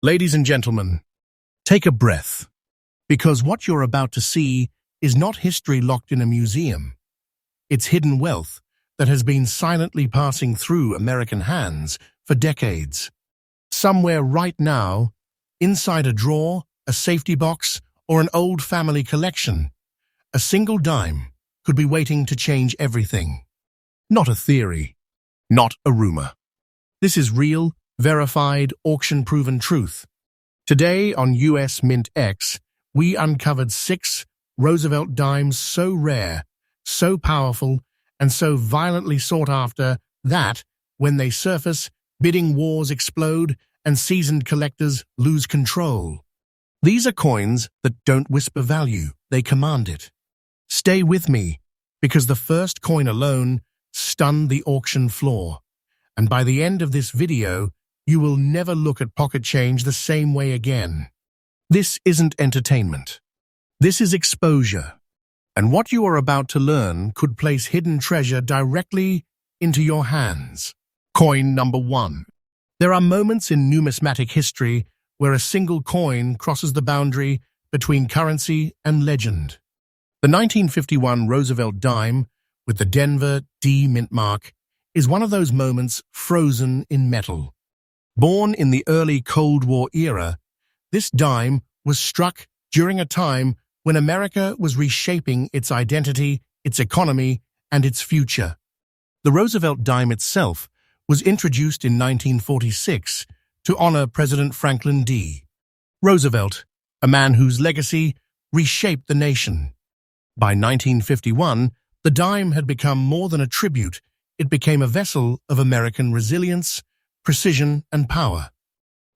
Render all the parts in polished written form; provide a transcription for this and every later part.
Ladies and gentlemen, take a breath, because what you're about to see is not history locked in a museum. It's hidden wealth that has been silently passing through American hands for decades. Somewhere right now, inside a drawer, a safety box, or an old family collection, a single dime could be waiting to change everything. Not a theory, not a rumor. This is real, verified, auction-proven truth. Today on US MintX, we uncovered 6 Roosevelt dimes so rare, so powerful, and so violently sought after that, when they surface, bidding wars explode and seasoned collectors lose control. These are coins that don't whisper value, they command it. Stay with me, because the first coin alone stunned the auction floor. And by the end of this video, you will never look at pocket change the same way again. This isn't entertainment. This is exposure. And what you are about to learn could place hidden treasure directly into your hands. Coin number 1. There are moments in numismatic history where a single coin crosses the boundary between currency and legend. The 1951 Roosevelt dime with the Denver D mint mark is one of those moments frozen in metal. Born in the early Cold War era, this dime was struck during a time when America was reshaping its identity, its economy, and its future. The Roosevelt dime itself was introduced in 1946 to honor President Franklin D. Roosevelt, a man whose legacy reshaped the nation. By 1951, the dime had become more than a tribute. It became a vessel of American resilience, precision, and power.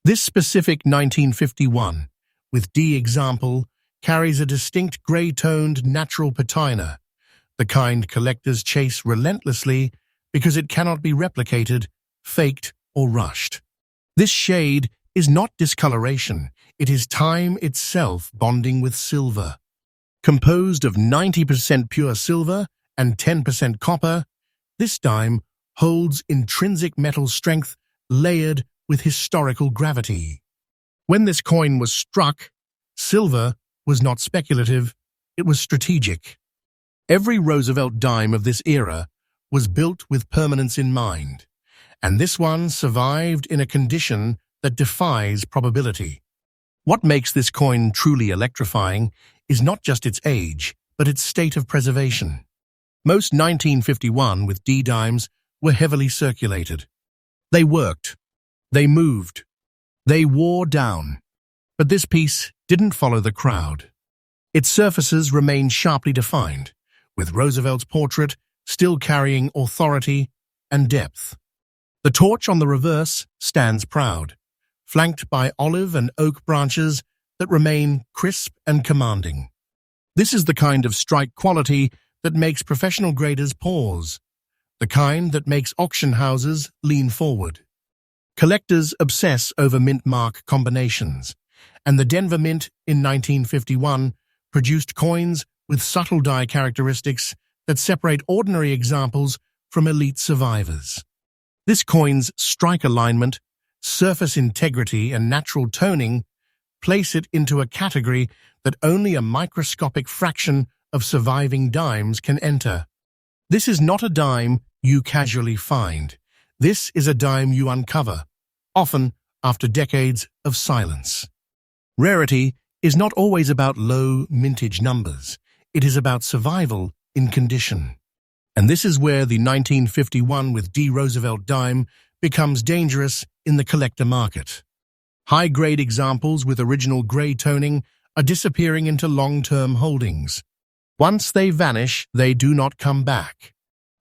This specific 1951, with D example, carries a distinct gray-toned natural patina, the kind collectors chase relentlessly because it cannot be replicated, faked, or rushed. This shade is not discoloration, it is time itself bonding with silver. Composed of 90% pure silver and 10% copper, this dime holds intrinsic metal strength layered with historical gravity. When this coin was struck, silver was not speculative, it was strategic. Every Roosevelt dime of this era was built with permanence in mind, and this one survived in a condition that defies probability. What makes this coin truly electrifying is not just its age, but its state of preservation. Most 1951 with D dimes were heavily circulated. They worked, they moved, they wore down. But this piece didn't follow the crowd. Its surfaces remained sharply defined, with Roosevelt's portrait still carrying authority and depth. The torch on the reverse stands proud, flanked by olive and oak branches that remain crisp and commanding. This is the kind of strike quality that makes professional graders pause, the kind that makes auction houses lean forward. Collectors obsess over mint mark combinations, and the Denver Mint in 1951 produced coins with subtle die characteristics that separate ordinary examples from elite survivors. This coin's strike alignment, surface integrity, and natural toning place it into a category that only a microscopic fraction of surviving dimes can enter. This is not a dime you casually find. This is a dime you uncover, often after decades of silence. Rarity is not always about low mintage numbers. It is about survival in condition. And this is where the 1951 with D Roosevelt dime becomes dangerous in the collector market. High-grade examples with original gray toning are disappearing into long-term holdings. Once they vanish, they do not come back.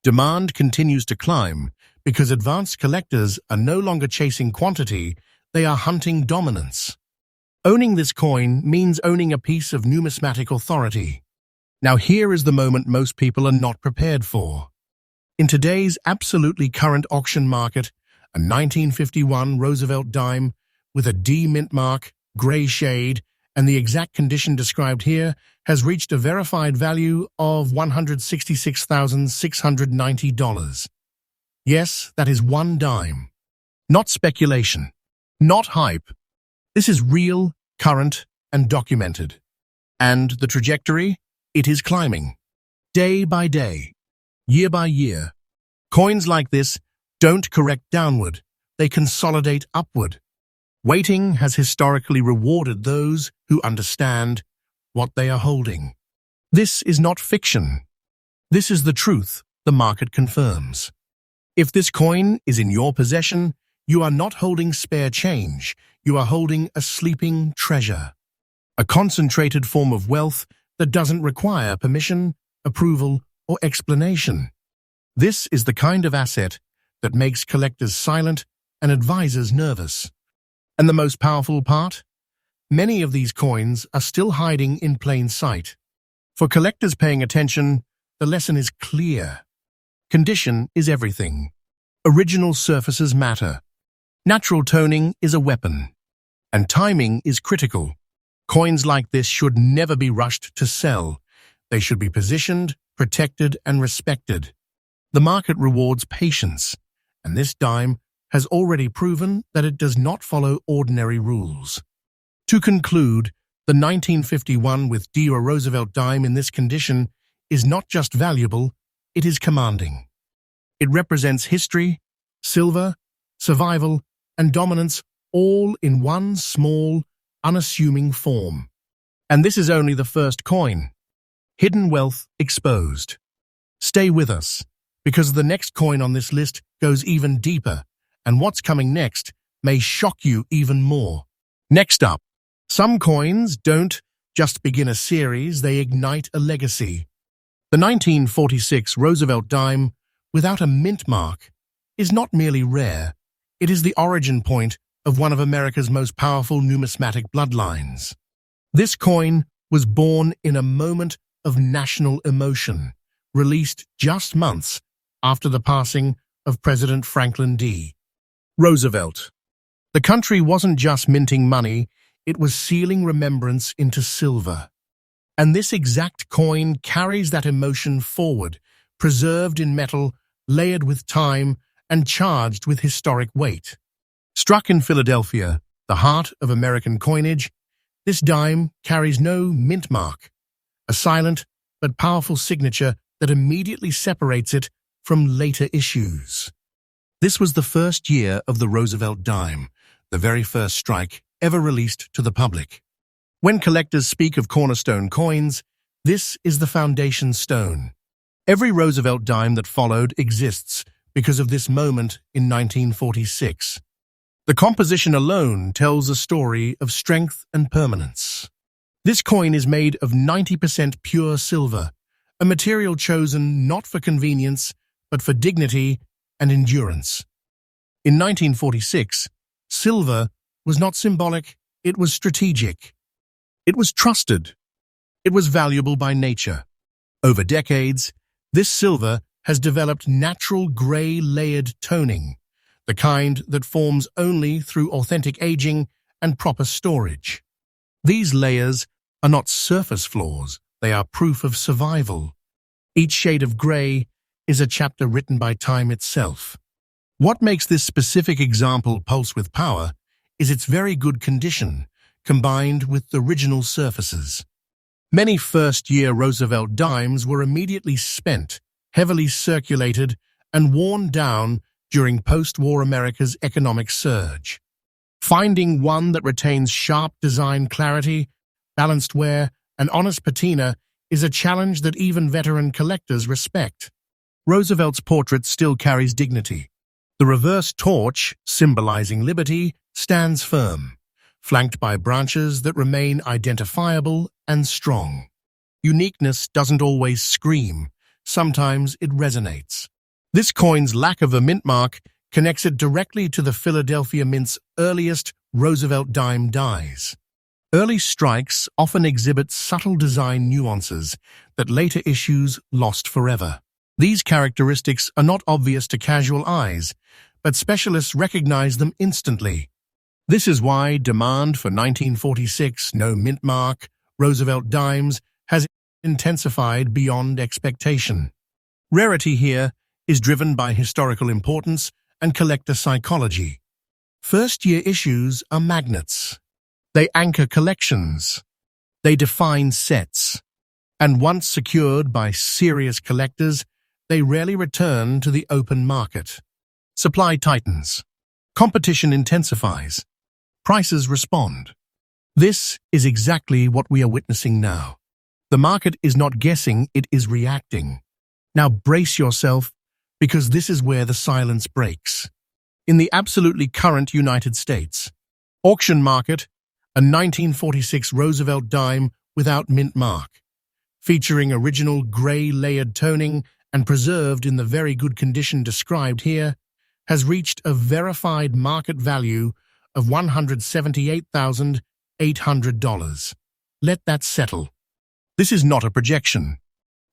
Demand continues to climb because advanced collectors are no longer chasing quantity, they are hunting dominance. Owning this coin means owning a piece of numismatic authority. Now here is the moment most people are not prepared for. In today's absolutely current auction market, a 1951 Roosevelt dime with a D mint mark, gray shade, and the exact condition described here has reached a verified value of $166,690. Yes, that is one dime. Not speculation, not hype, This is real, current, and documented. And the trajectory? It is climbing. Day by day, year by year. Coins like this don't correct downward, they consolidate upward. Waiting has historically rewarded those who understand what they are holding. This is not fiction. This is the truth the market confirms. If this coin is in your possession, you are not holding spare change, you are holding a sleeping treasure. A concentrated form of wealth that doesn't require permission, approval, or explanation. This is the kind of asset that makes collectors silent and advisors nervous. And the most powerful part? Many of these coins are still hiding in plain sight. For collectors paying attention, the lesson is clear. Condition is everything. Original surfaces matter. Natural toning is a weapon. And timing is critical. Coins like this should never be rushed to sell. They should be positioned, protected, and respected. The market rewards patience, and this dime has already proven that it does not follow ordinary rules. To conclude, the 1951 with Theodore Roosevelt dime in this condition is not just valuable, it is commanding. It represents history, silver, survival, and dominance all in one small, unassuming form. And this is only the first coin. Hidden wealth exposed. Stay with us, because the next coin on this list goes even deeper, and what's coming next may shock you even more. Next up, some coins don't just begin a series, they ignite a legacy. The 1946 Roosevelt dime, without a mint mark, is not merely rare, it is the origin point of one of America's most powerful numismatic bloodlines. This coin was born in a moment of national emotion, released just months after the passing of President Franklin D. Roosevelt. The country wasn't just minting money, it was sealing remembrance into silver. And this exact coin carries that emotion forward, preserved in metal, layered with time, and charged with historic weight. Struck in Philadelphia, the heart of American coinage, this dime carries no mint mark, a silent but powerful signature that immediately separates it from later issues. This was the first year of the Roosevelt dime, the very first strike ever released to the public. When collectors speak of cornerstone coins, this is the foundation stone. Every Roosevelt dime that followed exists because of this moment in 1946. The composition alone tells a story of strength and permanence. This coin is made of 90% pure silver, a material chosen not for convenience, but for dignity and endurance. In 1946, silver was not symbolic, it was strategic. It was trusted. It was valuable by nature. Over decades, this silver has developed natural gray layered toning, the kind that forms only through authentic aging and proper storage. These layers are not surface flaws, they are proof of survival. Each shade of gray is a chapter written by time itself. What makes this specific example pulse with power is its very good condition, combined with the original surfaces. Many first-year Roosevelt dimes were immediately spent, heavily circulated, and worn down during post-war America's economic surge. Finding one that retains sharp design clarity, balanced wear, and honest patina is a challenge that even veteran collectors respect. Roosevelt's portrait still carries dignity. The reverse torch, symbolizing liberty, stands firm, flanked by branches that remain identifiable and strong. Uniqueness doesn't always scream, sometimes it resonates. This coin's lack of a mint mark connects it directly to the Philadelphia Mint's earliest Roosevelt dime dies. Early strikes often exhibit subtle design nuances that later issues lost forever. These characteristics are not obvious to casual eyes, but specialists recognize them instantly. This is why demand for 1946 no mint mark Roosevelt dimes has intensified beyond expectation. Rarity here is driven by historical importance and collector psychology. First-year issues are magnets. They anchor collections. They define sets. And once secured by serious collectors, they rarely return to the open market. Supply tightens. Competition intensifies. Prices respond. This is exactly what we are witnessing now. The market is not guessing, it is reacting. Now brace yourself, because this is where the silence breaks. In the absolutely current United States, auction market, a 1946 Roosevelt dime without mint mark, featuring original grey layered toning and preserved in the very good condition described here, has reached a verified market value of $178,800. Let that settle. This is not a projection.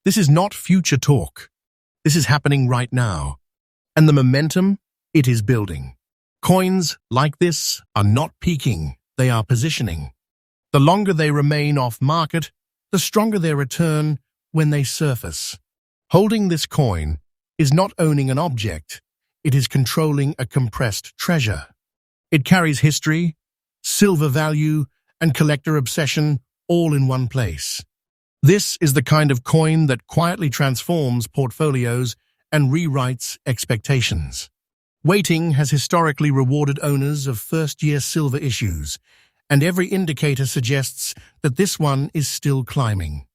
This is not future talk. This is happening right now. And the momentum, it is building. Coins like this are not peaking, they are positioning. The longer they remain off market, the stronger their return when they surface. Holding this coin is not owning an object, it is controlling a compressed treasure. It carries history, silver value, and collector obsession all in one place. This is the kind of coin that quietly transforms portfolios and rewrites expectations. Waiting has historically rewarded owners of first-year silver issues, and every indicator suggests that this one is still climbing.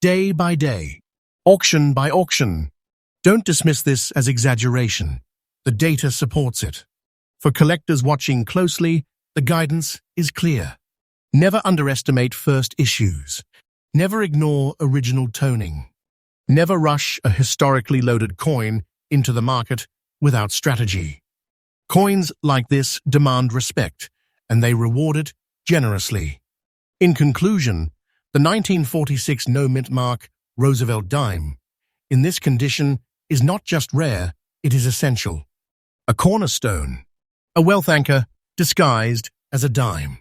Day by day, auction by auction. Don't dismiss this as exaggeration. The data supports it. For collectors watching closely, the guidance is clear. Never underestimate first issues. Never ignore original toning. Never rush a historically loaded coin into the market without strategy. Coins like this demand respect, and they reward it generously. In conclusion, the 1946 no-mint mark Roosevelt dime, in this condition, is not just rare, it is essential. A cornerstone, a wealth anchor disguised as a dime.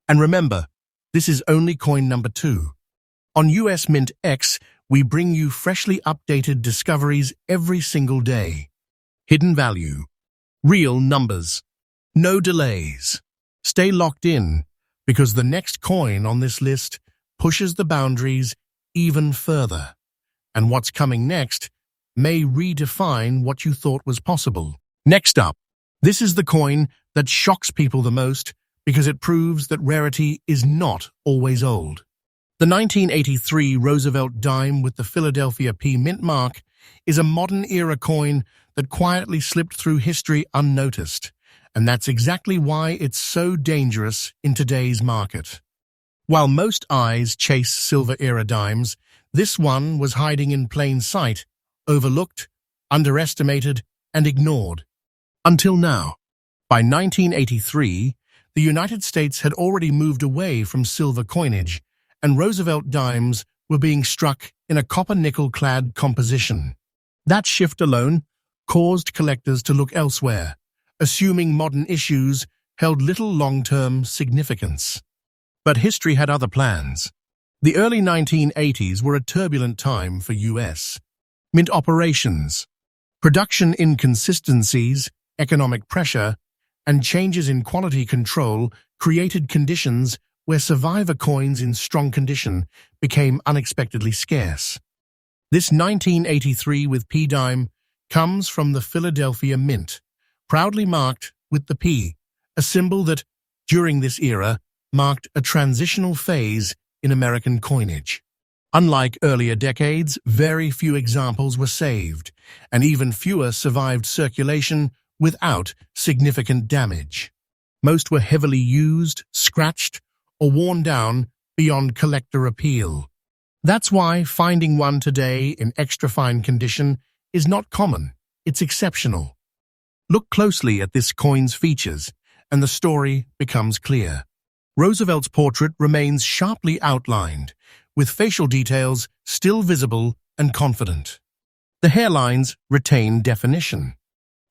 And remember, this is only coin number 2. On US MintX, we bring you freshly updated discoveries every single day. Hidden value, real numbers, no delays. Stay locked in, because the next coin on this list pushes the boundaries even further. And what's coming next may redefine what you thought was possible. Next up, this is the coin that shocks people the most because it proves that rarity is not always old. The 1983 Roosevelt dime with the Philadelphia P mint mark is a modern-era coin that quietly slipped through history unnoticed, and that's exactly why it's so dangerous in today's market. While most eyes chase silver-era dimes, this one was hiding in plain sight, overlooked, underestimated, and ignored. Until now. By 1983, the United States had already moved away from silver coinage, and Roosevelt dimes were being struck in a copper-nickel-clad composition. That shift alone caused collectors to look elsewhere, assuming modern issues held little long-term significance. But history had other plans. The early 1980s were a turbulent time for US mint operations. Production inconsistencies, economic pressure, and changes in quality control created conditions where survivor coins in strong condition became unexpectedly scarce. This 1983 with P dime comes from the Philadelphia Mint, proudly marked with the P, a symbol that, during this era, marked a transitional phase in American coinage. Unlike earlier decades, very few examples were saved, and even fewer survived circulation without significant damage. Most were heavily used, scratched, or worn down beyond collector appeal. That's why finding one today in extra fine condition is not common, it's exceptional. Look closely at this coin's features, and the story becomes clear. Roosevelt's portrait remains sharply outlined, with facial details still visible and confident. The hairlines retain definition.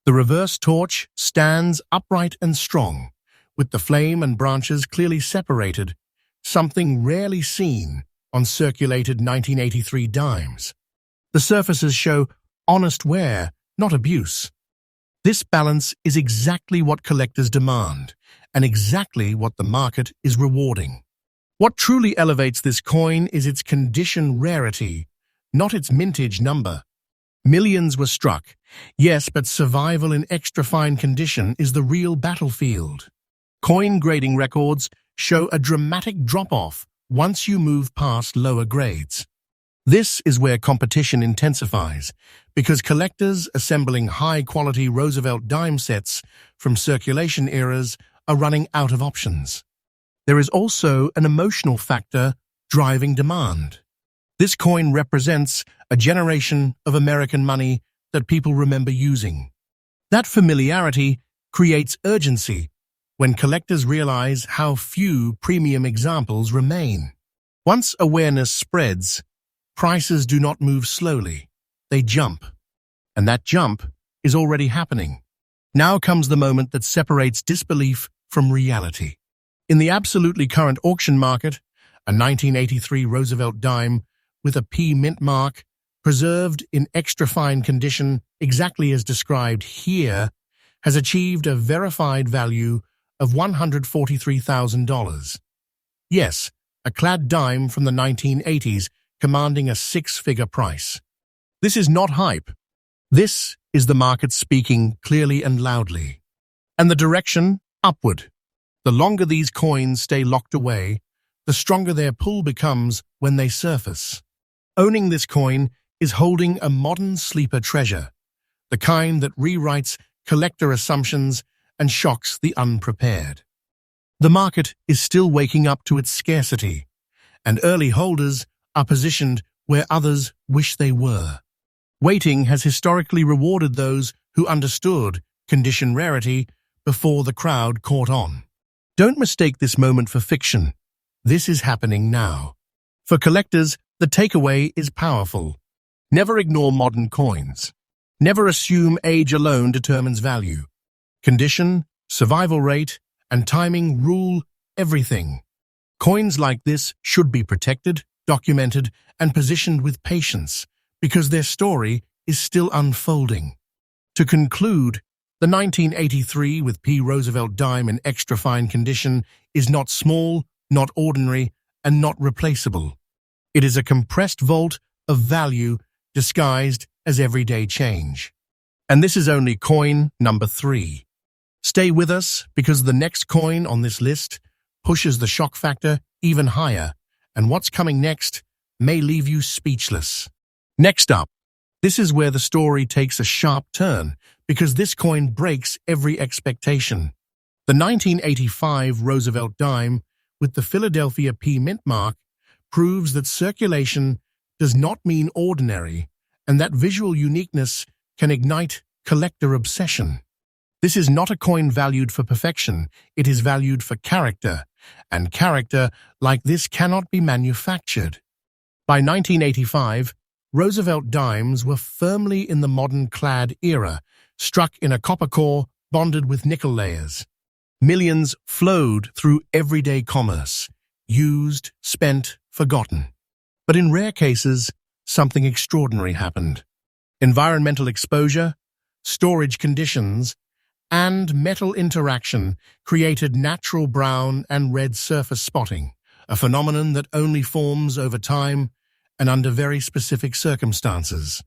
The reverse torch stands upright and strong, with the flame and branches clearly separated, something rarely seen on circulated 1983 dimes. The surfaces show honest wear, not abuse. This balance is exactly what collectors demand, and exactly what the market is rewarding. What truly elevates this coin is its condition rarity, not its mintage number. Millions were struck, yes, but survival in extra fine condition is the real battlefield. Coin grading records show a dramatic drop-off once you move past lower grades. This is where competition intensifies, because collectors assembling high-quality Roosevelt dime sets from circulation eras are running out of options. There is also an emotional factor driving demand. This coin represents a generation of American money that people remember using. That familiarity creates urgency when collectors realize how few premium examples remain. Once awareness spreads, prices do not move slowly, they jump. And that jump is already happening. Now comes the moment that separates disbelief from reality. In the absolutely current auction market, a 1983 Roosevelt dime with a P mint mark, preserved in extra fine condition exactly as described here, has achieved a verified value of $143,000. Yes, a clad dime from the 1980s commanding a six-figure price. This is not hype. This is the market speaking clearly and loudly. And the direction? Upward. The longer these coins stay locked away, the stronger their pull becomes when they surface. Owning this coin is holding a modern sleeper treasure, the kind that rewrites collector assumptions and shocks the unprepared. The market is still waking up to its scarcity, and early holders are positioned where others wish they were. Waiting has historically rewarded those who understood condition rarity before the crowd caught on. Don't mistake this moment for fiction. This is happening now. For collectors, the takeaway is powerful. Never ignore modern coins. Never assume age alone determines value. Condition, survival rate, and timing rule everything. Coins like this should be protected, documented, and positioned with patience, because their story is still unfolding. To conclude, the 1983 with P. Roosevelt dime in extra fine condition is not small, not ordinary, and not replaceable. It is a compressed vault of value disguised as everyday change. And this is only coin number 3. Stay with us, because the next coin on this list pushes the shock factor even higher, and what's coming next may leave you speechless. Next up, this is where the story takes a sharp turn, because this coin breaks every expectation. The 1985 Roosevelt dime with the Philadelphia P mint mark proves that circulation does not mean ordinary, and that visual uniqueness can ignite collector obsession. This is not a coin valued for perfection, it is valued for character, and character like this cannot be manufactured. By 1985, Roosevelt dimes were firmly in the modern clad era, struck in a copper core bonded with nickel layers. Millions flowed through everyday commerce, used, spent, forgotten. But in rare cases, something extraordinary happened. Environmental exposure, storage conditions, and metal interaction created natural brown and red surface spotting, a phenomenon that only forms over time and under very specific circumstances.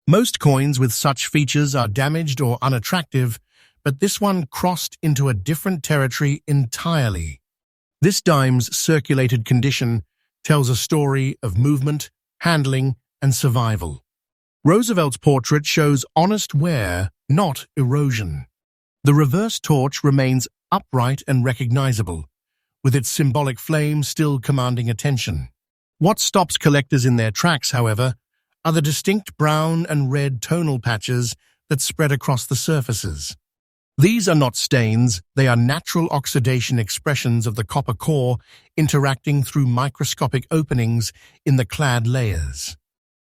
Most coins with such features are damaged or unattractive, but this one crossed into a different territory entirely. This dime's circulated condition tells a story of movement, handling, and survival. Roosevelt's portrait shows honest wear, not erosion. The reverse torch remains upright and recognizable, with its symbolic flame still commanding attention. What stops collectors in their tracks, however, are the distinct brown and red tonal patches that spread across the surfaces. These are not stains, they are natural oxidation expressions of the copper core interacting through microscopic openings in the clad layers.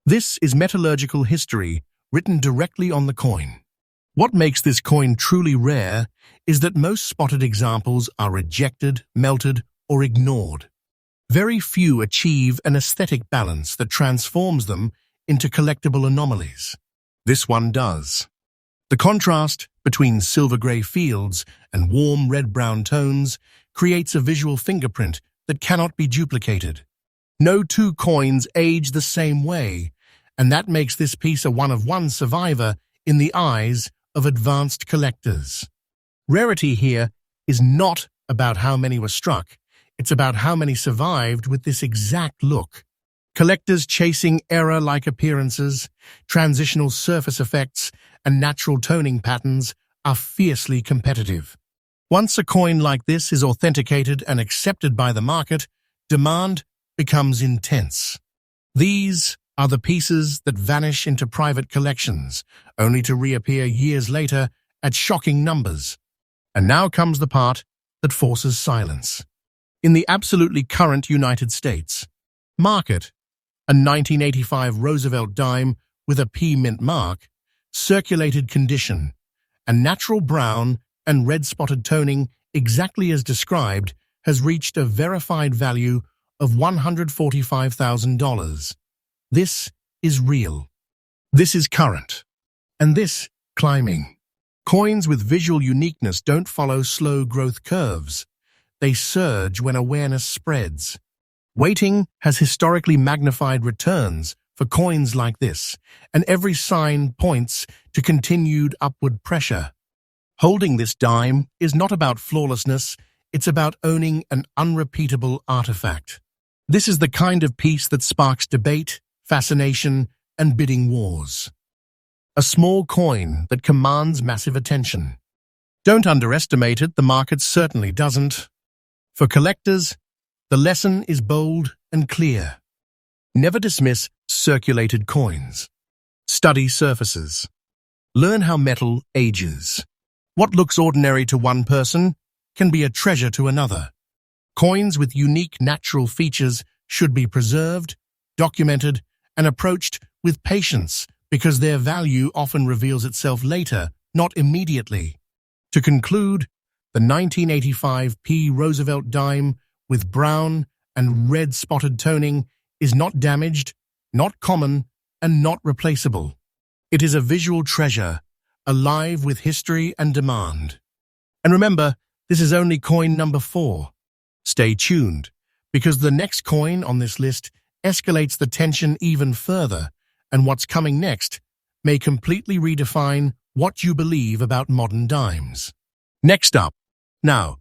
This is metallurgical history written directly on the coin. What makes this coin truly rare is that most spotted examples are rejected, melted, or ignored. Very few achieve an aesthetic balance that transforms them into collectible anomalies. This one does. The contrast between silver-gray fields and warm red-brown tones creates a visual fingerprint that cannot be duplicated. No two coins age the same way, and that makes this piece a one-of-one survivor in the eyes of advanced collectors. Rarity here is not about how many were struck, it's about how many survived with this exact look. Collectors chasing error-like appearances, transitional surface effects, and natural toning patterns are fiercely competitive. Once a coin like this is authenticated and accepted by the market, demand becomes intense. These are the pieces that vanish into private collections, only to reappear years later at shocking numbers. And now comes the part that forces silence. In the absolutely current United States market, a 1985 Roosevelt dime with a P mint mark, circulated condition, and natural brown and red spotted toning exactly as described has reached a verified value of $145,000. This is real. This is current. And this climbing. Coins with visual uniqueness don't follow slow growth curves. They surge when awareness spreads. Waiting has historically magnified returns for coins like this, and every sign points to continued upward pressure. Holding this dime is not about flawlessness, it's about owning an unrepeatable artifact. This is the kind of piece that sparks debate, fascination, and bidding wars. A small coin that commands massive attention. Don't underestimate it, the market certainly doesn't. For collectors, the lesson is bold and clear. Never dismiss circulated coins. Study surfaces. Learn how metal ages. What looks ordinary to one person can be a treasure to another. Coins with unique natural features should be preserved, documented, and approached with patience because their value often reveals itself later, not immediately. To conclude, the 1985 P. Roosevelt dime with brown and red spotted toning is not damaged, not common, and not replaceable. It is a visual treasure, alive with history and demand. And remember, this is only coin number 4. Stay tuned, because the next coin on this list escalates the tension even further, and what's coming next may completely redefine what you believe about modern dimes. Next up, now,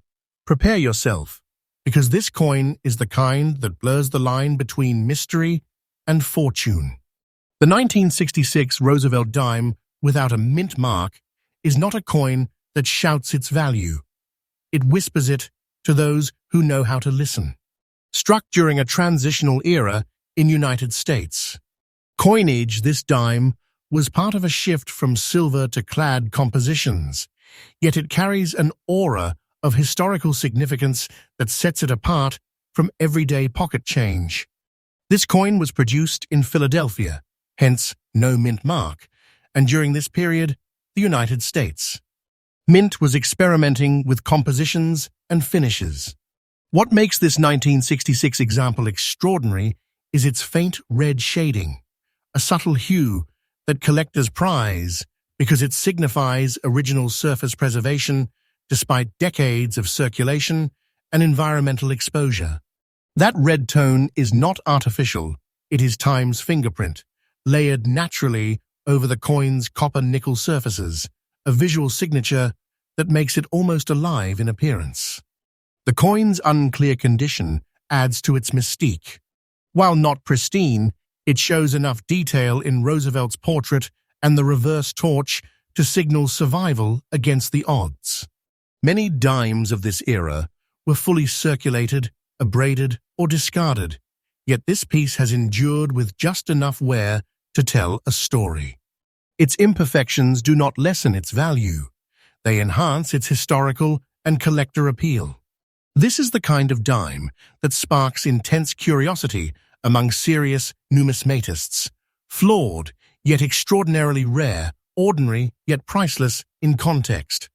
prepare yourself, because this coin is the kind that blurs the line between mystery and fortune. The 1966 Roosevelt dime without a mint mark is not a coin that shouts its value. It whispers it to those who know how to listen. Struck during a transitional era in United States. Coinage, this dime, was part of a shift from silver to clad compositions, yet it carries an aura of historical significance that sets it apart from everyday pocket change. This coin was produced in Philadelphia, hence no mint mark, and during this period, the United States. Mint was experimenting with compositions and finishes. What makes this 1966 example extraordinary is its faint red shading, a subtle hue that collectors prize because it signifies original surface preservation despite decades of circulation and environmental exposure. That red tone is not artificial, it is time's fingerprint, layered naturally over the coin's copper-nickel surfaces, a visual signature that makes it almost alive in appearance. The coin's unclear condition adds to its mystique. While not pristine, it shows enough detail in Roosevelt's portrait and the reverse torch to signal survival against the odds. Many dimes of this era were fully circulated, abraded, or discarded, yet this piece has endured with just enough wear to tell a story. Its imperfections do not lessen its value. They enhance its historical and collector appeal. This is the kind of dime that sparks intense curiosity among serious numismatists. Flawed, yet extraordinarily rare, ordinary, yet priceless in context.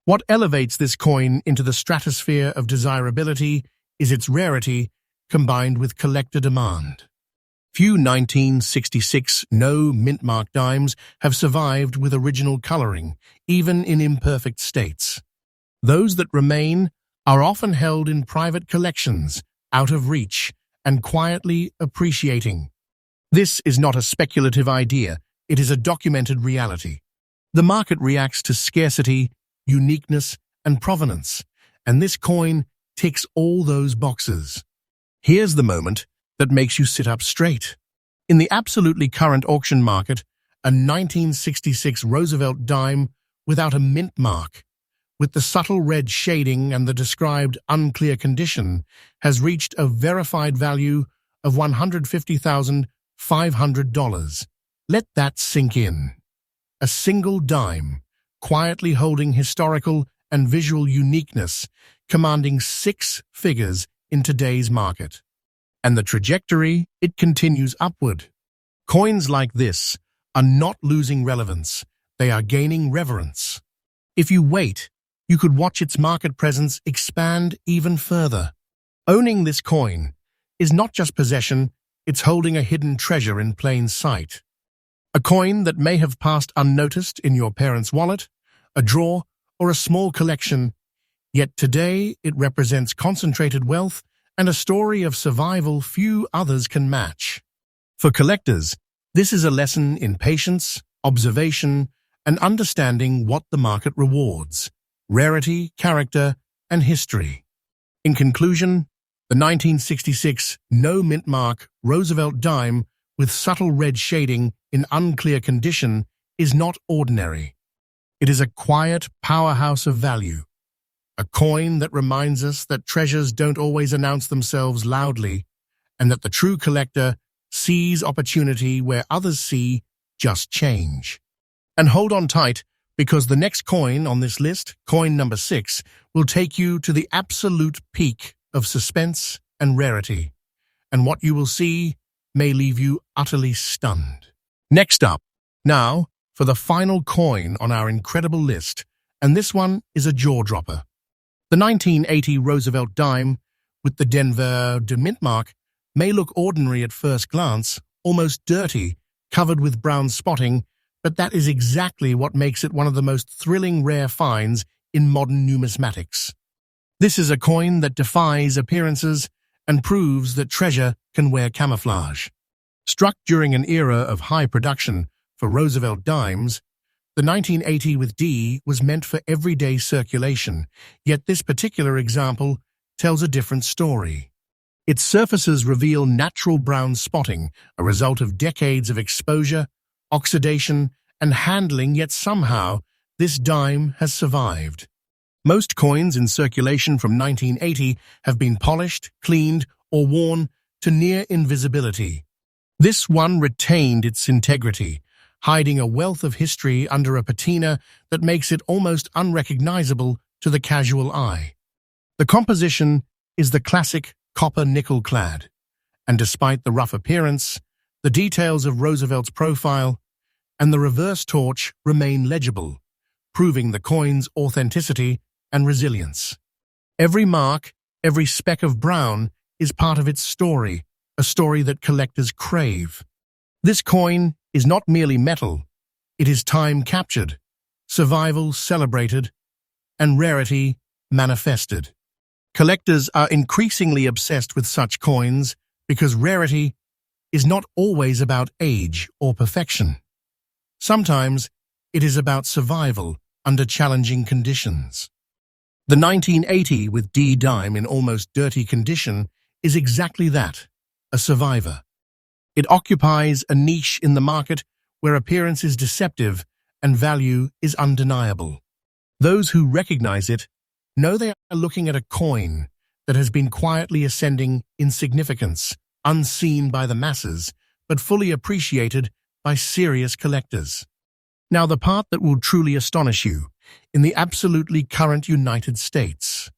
What elevates this coin into the stratosphere of desirability is its rarity combined with collector demand. Few 1966 no mint mark dimes have survived with original coloring, even in imperfect states. Those that remain are often held in private collections, out of reach, and quietly appreciating. This is not a speculative idea, it is a documented reality. The market reacts to scarcity, uniqueness, and provenance, and this coin ticks all those boxes. Here's the moment that makes you sit up straight. In the absolutely current auction market, a 1966 Roosevelt dime without a mint mark, with the subtle red shading and the described unclear condition, has reached a verified value of $150,500. Let that sink in. A single dime, quietly holding historical and visual uniqueness, commanding 6 figures in today's market. And the trajectory, it continues upward. Coins like this are not losing relevance, they are gaining reverence. If you wait, you could watch its market presence expand even further. Owning this coin is not just possession, it's holding a hidden treasure in plain sight. A coin that may have passed unnoticed in your parents' wallet, a drawer, or a small collection, yet today it represents concentrated wealth and a story of survival few others can match. For collectors, this is a lesson in patience, observation, and understanding what the market rewards: rarity, character, and history. In conclusion, the 1966 no mint mark Roosevelt dime with subtle red shading in unclear condition is not ordinary. It is a quiet powerhouse of value, a coin that reminds us that treasures don't always announce themselves loudly, and that the true collector sees opportunity where others see just change. And hold on tight, because the next coin on this list, coin number 6, will take you to the absolute peak of suspense and rarity, and what you will see may leave you utterly stunned. Next up, now, for the final coin on our incredible list, and this one is a jaw-dropper. The 1980 Roosevelt dime with the Denver mint mark may look ordinary at first glance, almost dirty, covered with brown spotting, but that is exactly what makes it one of the most thrilling rare finds in modern numismatics. This is a coin that defies appearances and proves that treasure can wear camouflage. Struck during an era of high production for Roosevelt dimes, the 1980 with D was meant for everyday circulation, yet this particular example tells a different story. Its surfaces reveal natural brown spotting, a result of decades of exposure, oxidation, and handling, yet somehow this dime has survived. Most coins in circulation from 1980 have been polished, cleaned, or worn to near invisibility. This one retained its integrity, hiding a wealth of history under a patina that makes it almost unrecognizable to the casual eye. The composition is the classic copper nickel clad, and despite the rough appearance, the details of Roosevelt's profile and the reverse torch remain legible, proving the coin's authenticity and resilience. Every mark, every speck of brown is part of its story, a story that collectors crave. This coin is not merely metal, it is time captured, survival celebrated, and rarity manifested. Collectors are increasingly obsessed with such coins because rarity is not always about age or perfection. Sometimes it is about survival under challenging conditions. The 1980 with D dime in almost dirty condition is exactly that, a survivor. It occupies a niche in the market where appearance is deceptive and value is undeniable. Those who recognize it know they are looking at a coin that has been quietly ascending in significance, unseen by the masses, but fully appreciated by serious collectors. Now, the part that will truly astonish you, in the absolutely current United States.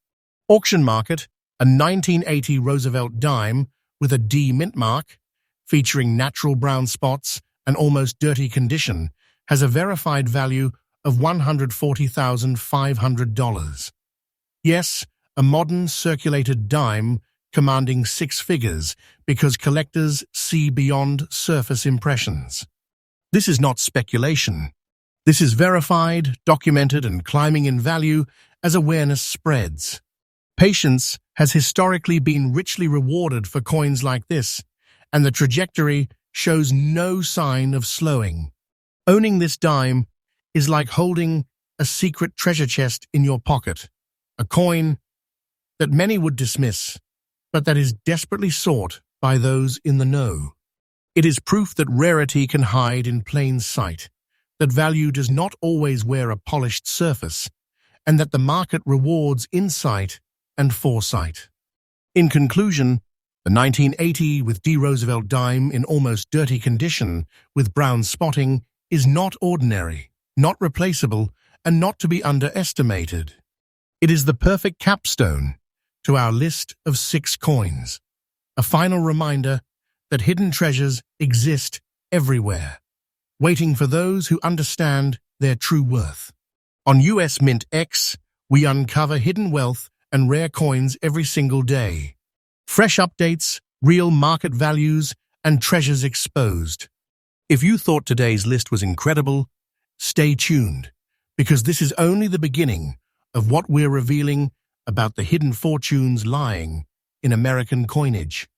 Auction market, a 1980 Roosevelt dime with a D mint mark, featuring natural brown spots and almost dirty condition, has a verified value of $140,500. Yes, a modern circulated dime commanding six figures because collectors see beyond surface impressions. This is not speculation. This is verified, documented, and climbing in value as awareness spreads. Patience has historically been richly rewarded for coins like this, and the trajectory shows no sign of slowing. Owning this dime is like holding a secret treasure chest in your pocket, a coin that many would dismiss, but that is desperately sought by those in the know. It is proof that rarity can hide in plain sight, that value does not always wear a polished surface, and that the market rewards insight and foresight. In conclusion, the 1980 with D. Roosevelt dime in almost dirty condition with brown spotting is not ordinary, not replaceable, and not to be underestimated. It is the perfect capstone to our list of 6 coins, a final reminder that hidden treasures exist everywhere, waiting for those who understand their true worth. On US MintX, we uncover hidden wealth and rare coins every single day. Fresh updates, real market values, and treasures exposed. If you thought today's list was incredible, stay tuned, because this is only the beginning of what we're revealing about the hidden fortunes lying in American coinage.